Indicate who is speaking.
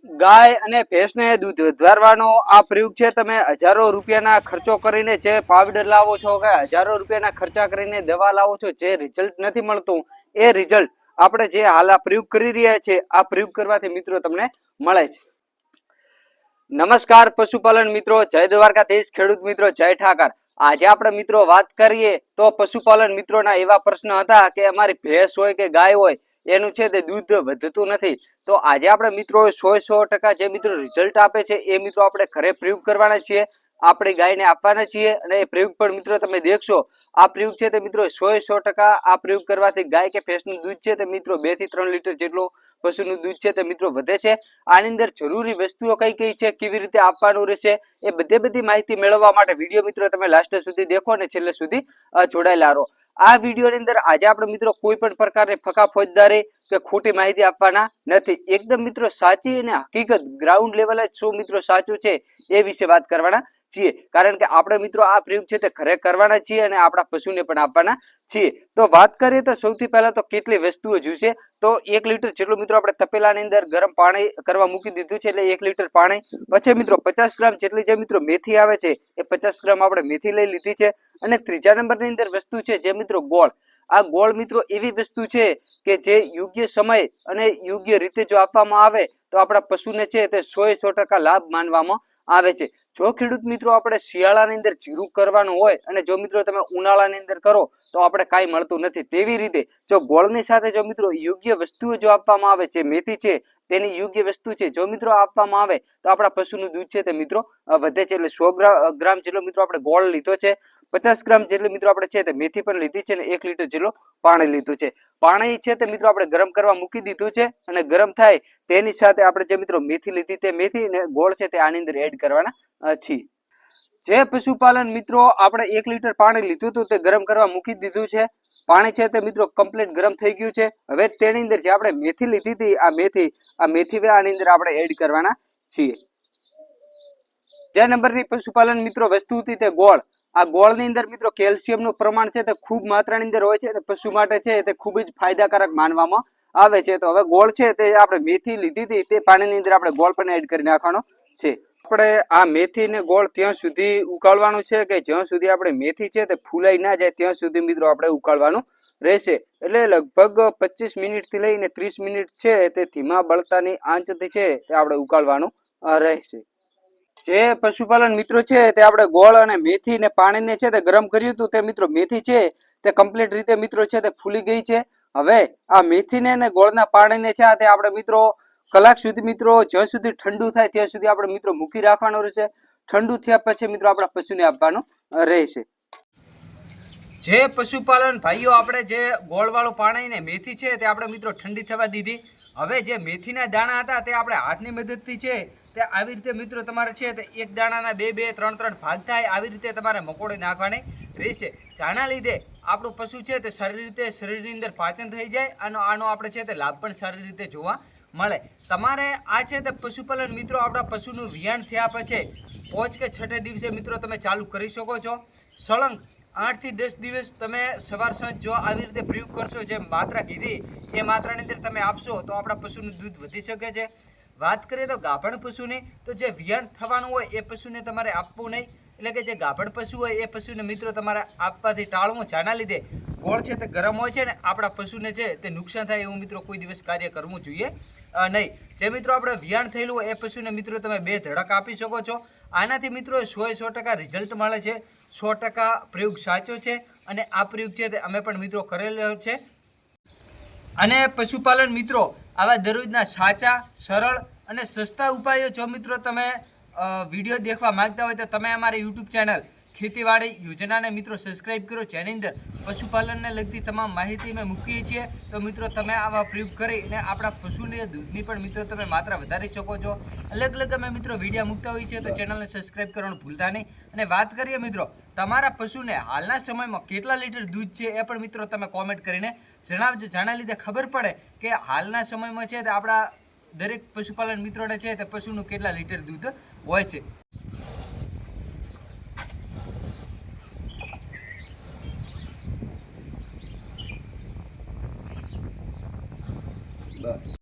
Speaker 1: ગાય અને ભેંસને દૂધ વધારવાનો આ પ્રયોગ છે। તમે હજારો રૂપિયાના ખર્ચો કરીને જે પાવડર લાવો છો કે હજારો રૂપિયાના ખર્ચા કરીને દવા લાવો છો, જે રિઝલ્ટ નથી મળતું એ રિઝલ્ટ આપણે જે હાલ આ પ્રયોગ કરી રહ્યા છે, આ પ્રયોગ કરવાથી મિત્રો તમને મળે છે। નમસ્કાર પશુપાલન મિત્રો, જય દ્વારકાધીશ, ખેડૂત મિત્રો જય ઠાકર। આજે આપણે મિત્રો વાત કરીએ તો પશુપાલન મિત્રોના એવા પ્રશ્ન હતા કે અમારી ભેંસ હોય કે ગાય હોય એનું છે તે દૂધ વધતું નથી। તો આજે આપણે મિત્રો 100% જે મિત્રો રિઝલ્ટ આપે છે એ મિત્રો આપણે ઘરે પ્રયોગ કરવાના છીએ, આપણી ગાયને આપવાના છીએ। અને એ પ્રયોગ પણ મિત્રો તમે દેખશો, આ પ્રયોગ છે તે મિત્રો 100% આ પ્રયોગ કરવાથી ગાય કે ભેંસનું દૂધ છે તે મિત્રો 2 થી 3 લીટર જેટલું પશુનું દૂધ છે તે મિત્રો વધે છે। આની અંદર જરૂરી વસ્તુઓ કઈ કઈ છે, કેવી રીતે આપવાનું રહેશે, એ બધી માહિતી મેળવવા માટે વિડીયો મિત્રો તમે લાસ્ટ સુધી દેખો અને છેલ્લે સુધી જોડાયેલા રહો। આ વિડીયોની અંદર આજે આપણે મિત્રો કોઈ પણ પ્રકારની ફકા ફોજદારી કે ખોટી માહિતી આપવાના નથી, એકદમ મિત્રો સાચી અને હકીકત ગ્રાઉન્ડ લેવલે શું મિત્રો સાચું છે એ વિશે વાત કરવાના છીએ। કારણ કે આપણે મિત્રો આ પ્રયોગ છે તે ઘરે કરવાના છીએ અને આપણા પશુને પણ આપવાના છીએ। તો વાત કરીએ તો સૌથી પહેલા તો કેટલી વસ્તુઓ જોઈશે, તો 1 લીટર જેટલું મિત્રો આપણે તપેલાની અંદર ગરમ પાણી કરવા મૂકી દીધું છે, એટલે 1 લીટર પાણી। પછી મિત્રો 50 ગ્રામ જેટલી જે મિત્રો મેથી આવે છે એ 50 ગ્રામ આપણે મેથી લઈ લીધી છે। અને ત્રીજા નંબરની અંદર વસ્તુ છે જે મિત્રો ગોળ। આ ગોળ મિત્રો એવી વસ્તુ છે કે જે યોગ્ય સમય અને યોગ્ય રીતે જો આપવામાં આવે તો આપણા પશુને છે તે 100% લાભ માનવામાં આવે છે। જો ખેડૂત મિત્રો આપણે શિયાળાની અંદર જીરું કરવાનું હોય અને જો મિત્રો તમે ઉનાળાની અંદર કરો તો આપણે કાંઈ મળતું નથી, તેવી રીતે જો ગોળની સાથે જો મિત્રો યોગ્ય વસ્તુઓ જો આપવામાં આવે, જે મેથી છે તેની યોગ્ય વસ્તુ છે જો મિત્રો આપવામાં આવે તો આપણા પશુનું દૂધ છે તે મિત્રો વધે છે। એટલે 100 ગ્રામ જેટલો મિત્રો આપણે ગોળ લીધો છે, 50 ગ્રામ જેટલી મિત્રો આપણે છે તે મેથી પણ લીધી છે, અને 1 લીટર જેટલું પાણી લીધું છે। પાણી છે તે મિત્રો આપણે ગરમ કરવા મૂકી દીધું છે, અને ગરમ થાય તેની સાથે આપણે જે મિત્રો મેથી લીધી તે મેથી ને ગોળ છે તે આની અંદર એડ કરવાના છીએ। જે પશુપાલન મિત્રો આપણે 1 લીટર પાણી લીધું હતું તે ગરમ કરવા મૂકી દીધું છે, પાણી છે તે મિત્રો કમ્પ્લીટ ગરમ થઈ ગયું છે। હવે તેની અંદર જે આપણે મેથી લીધી હતી આ મેથી આની અંદર આપણે એડ કરવાના છીએ। જે નંબરની પશુપાલન મિત્રો વસ્તુ હતી તે ગોળ। આ ગોળની અંદર મિત્રો કેલ્શિયમનું પ્રમાણ છે તે ખૂબ માત્રાની અંદર હોય છે અને પશુ માટે છે તે ખૂબ જ ફાયદાકારક માનવામાં આવે છે। તો હવે ગોળ છે તે આપણે મેથી લીધી હતી તે પાણીની અંદર આપણે ગોળ પણ એડ કરી નાખવાનો છે। આપણે આ મેથી ને ગોળ ત્યાં સુધી ઉકાળવાનું છે કે જ્યાં સુધી આપણે મેથી છે તે ફૂલાઈ ના જાય ત્યાં સુધી મિત્રો આપણે ઉકાળવાનું રહેશે। એટલે લગભગ 25 મિનિટથી લઈને 30 મિનિટ છે તે ધીમા બળતાની આંચથી છે તે આપણે ઉકાળવાનું રહેશે। જે પશુપાલન મિત્રો છે તે આપણે ગોળ અને મેથી ને પાણીને છે તે ગરમ કર્યું હતું, તે મિત્રો મેથી છે તે કમ્પ્લીટ રીતે મિત્રો છે તે ફૂલી ગઈ છે। હવે આ મેથીને અને ગોળના પાણીને છે તે આપણે મિત્રો કલાક સુધી મિત્રો જ્યાં સુધી ઠંડુ થાય ત્યાં સુધી આપણે મિત્રો મૂકી રાખવાનું રહેશે। ઠંડુ થયા પછી મિત્રો આપણા પશુને આપવાનું રહેશે। જે પશુપાલન ભાઈઓ આપણે જે ગોળવાળું પાણી ને મેથી છે તે આપણે મિત્રો ઠંડી થવા દીધી। હવે જે મેથીના દાણા હતા તે આપણે હાથની મદદથી છે તે આવી રીતે મિત્રો તમારે છે તે એક દાણાના 2 3 ભાગ થાય આવી રીતે તમારે મકોડી નાખવાની રહેશે। જાના લીધે આપણું પશુ છે તે સારી રીતે શરીરની અંદર પાચન થઈ જાય અને આનો આપણે છે તે લાભ પણ સારી રીતે જોવા મળે। તમારે આ છે તે પશુપાલન મિત્રો આપણા પશુનું વિયાણ થયા પછી 5 કે 6 દિવસે મિત્રો તમે ચાલુ કરી શકો છો। સળંગ 8 થી 10 દિવસ તમે સવાર સાંજ જો આવી રીતે પ્રયોગ કરશો, જે માત્રા કીધી એ માત્રાની અંદર તમે આપશો તો આપણા પશુનું દૂધ વધી શકે છે। વાત કરીએ તો ગાભણ પશુની, તો જે વિયાણ થવાનું હોય એ પશુને તમારે આપવું નહીં, એટલે કે જે ગાભણ પશુ હોય એ પશુને મિત્રો તમારે આપવાથી ટાળવું। જાના લીધે ગોળ છે તે ગરમ હોય છે ને આપણા પશુને છે તે નુકસાન થાય એવું મિત્રો કોઈ દિવસ કાર્ય કરવું જોઈએ નહીં। જે મિત્રો આપણે વિયાણ થયેલું હોય એ પશુને મિત્રો તમે 2 ધડક આપી શકો છો। આનાથી મિત્રો 100% રિઝલ્ટ મળે છે, 100% પ્રયોગ સાચો છે અને આ પ્રયોગ છે તે અમે પણ મિત્રો કરેલો છે। અને પશુપાલન મિત્રો આવા દરરોજના સાચા, સરળ અને સસ્તા ઉપાયો જો મિત્રો તમે વિડીયો દેખવા માંગતા હોય તો તમે અમારી યુટ્યુબ ચેનલ ખેતીવાડી યોજનાને મિત્રો સબસ્ક્રાઇબ કરો, જેની અંદર પશુપાલનને લગતી તમામ માહિતી મેં મૂકીએ છીએ। તો મિત્રો તમે આવા પ્રયોગ કરીને આપણા પશુને દૂધની પણ મિત્રો તમે માત્રા વધારી શકો છો। અલગ અલગ અમે મિત્રો વિડીયો મૂકતા હોઈએ છીએ, તો ચેનલને સબસ્ક્રાઇબ કરવાનું ભૂલતા નહીં। અને વાત કરીએ મિત્રો તમારા પશુને હાલના સમયમાં કેટલા લીટર દૂધ છે એ પણ મિત્રો તમે કોમેન્ટ કરીને જણાવજો, જાણા લીધે ખબર પડે કે હાલના સમયમાં છે તે આપણા દરેક પશુપાલન મિત્રોને છે તે પશુનું કેટલા લીટર દૂધ હોય છે।